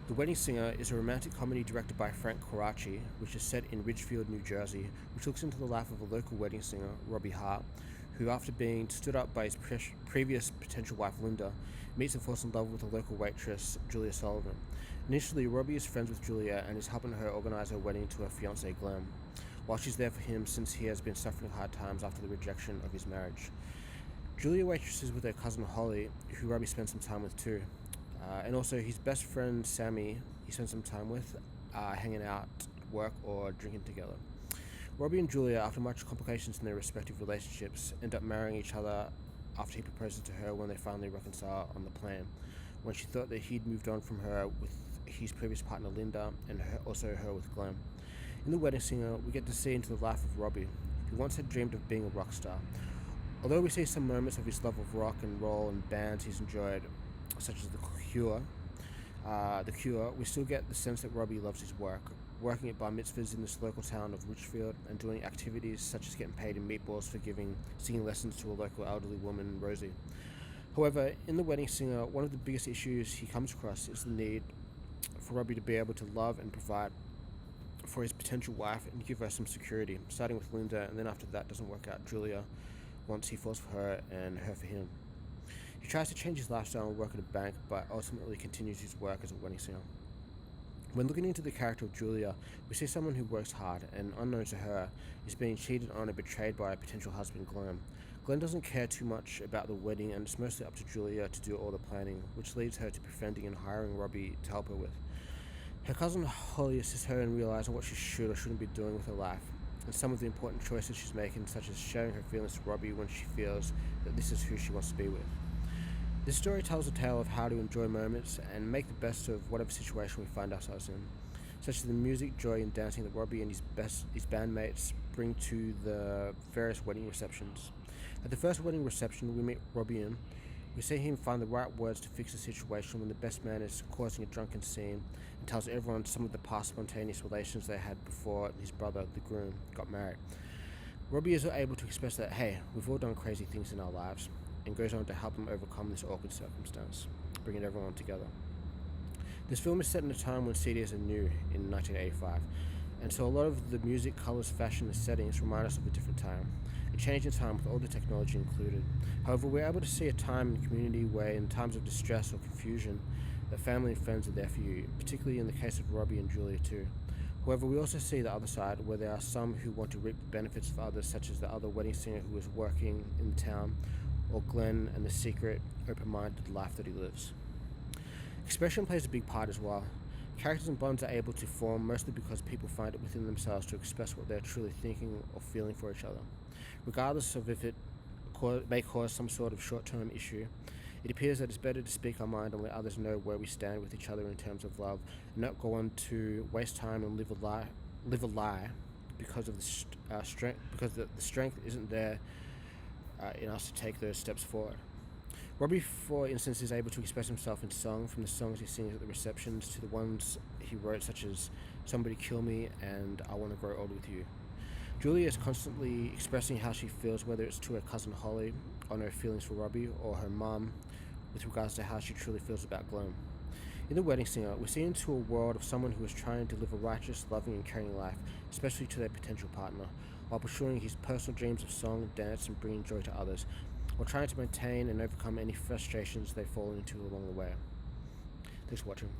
The Wedding Singer is a romantic comedy directed by Frank Coraci, which is set in Ridgefield, New Jersey, which looks into the life of a local wedding singer, Robbie Hart, who, after being stood up by his previous potential wife Linda, meets and falls in love with a local waitress, Julia Sullivan. Initially, Robbie is friends with Julia and is helping her organize her wedding to her fiancé Glenn, while she's there for him since he has been suffering hard times after the rejection of his marriage. Julia waitresses with her cousin Holly, who Robbie spends some time with too. And also his best friend Sammy, he spends some time with, hanging out at work or drinking together. Robbie and Julia, after much complications in their respective relationships, end up marrying each other after he proposes to her when they finally reconcile on the plane, when she thought that he'd moved on from her with his previous partner Linda and also her with Glenn. In The Wedding Singer, we get to see into the life of Robbie, who once had dreamed of being a rock star. Although we see some moments of his love of rock and roll and bands he's enjoyed, such as The Cure, we still get the sense that Robbie loves his work, working at bar mitzvahs in this local town of Richfield and doing activities such as getting paid in meatballs for singing lessons to a local elderly woman, Rosie. However, in The Wedding Singer, one of the biggest issues he comes across is the need for Robbie to be able to love and provide for his potential wife and give her some security, starting with Linda, and then after that doesn't work out, Julia, once he falls for her and her for him. He tries to change his lifestyle and work at a bank, but ultimately continues his work as a wedding singer. When looking into the character of Julia, we see someone who works hard and, unknown to her, is being cheated on and betrayed by a potential husband, Glenn. Glenn doesn't care too much about the wedding, and it's mostly up to Julia to do all the planning, which leads her to befriending and hiring Robbie to help her with. Her cousin Holly assists her in realizing what she should or shouldn't be doing with her life, and some of the important choices she's making, such as sharing her feelings to Robbie when she feels that this is who she wants to be with. This story tells a tale of how to enjoy moments and make the best of whatever situation we find ourselves in, such as the music, joy, and dancing that Robbie and his bandmates bring to the various wedding receptions. At the first wedding reception we meet Robbie in, we see him find the right words to fix the situation when the best man is causing a drunken scene and tells everyone some of the past spontaneous relations they had before his brother, the groom, got married. Robbie is able to express that, hey, we've all done crazy things in our lives, and goes on to help them overcome this awkward circumstance, bringing everyone together. This film is set in a time when CDs are new in 1985, and so a lot of the music, colours, fashion, and settings remind us of a different time, a change in time with all the technology included. However, we're able to see a time and community where, in times of distress or confusion, that family and friends are there for you, particularly in the case of Robbie and Julia too. However, we also see the other side, where there are some who want to reap the benefits of others, such as the other wedding singer who is working in the town, or Glenn and the secret, open-minded life that he lives. Expression plays a big part as well. Characters and bonds are able to form mostly because people find it within themselves to express what they're truly thinking or feeling for each other. Regardless of if it may cause some sort of short-term issue, it appears that it's better to speak our mind and let others know where we stand with each other in terms of love, and not go on to waste time and live a lie because of the strength, because the strength isn't there in us to take those steps forward. Robbie, for instance, is able to express himself in song, from the songs he sings at the receptions to the ones he wrote, such as Somebody Kill Me and I Want to Grow Old With You. Julia is constantly expressing how she feels, whether it's to her cousin Holly on her feelings for Robbie, or her mum with regards to how she truly feels about Glenn. In The Wedding Singer, we see into a world of someone who is trying to live a righteous, loving, and caring life, especially to their potential partner, while pursuing his personal dreams of song, dance, and bringing joy to others, while trying to maintain and overcome any frustrations they fall into along the way. Thanks for watching.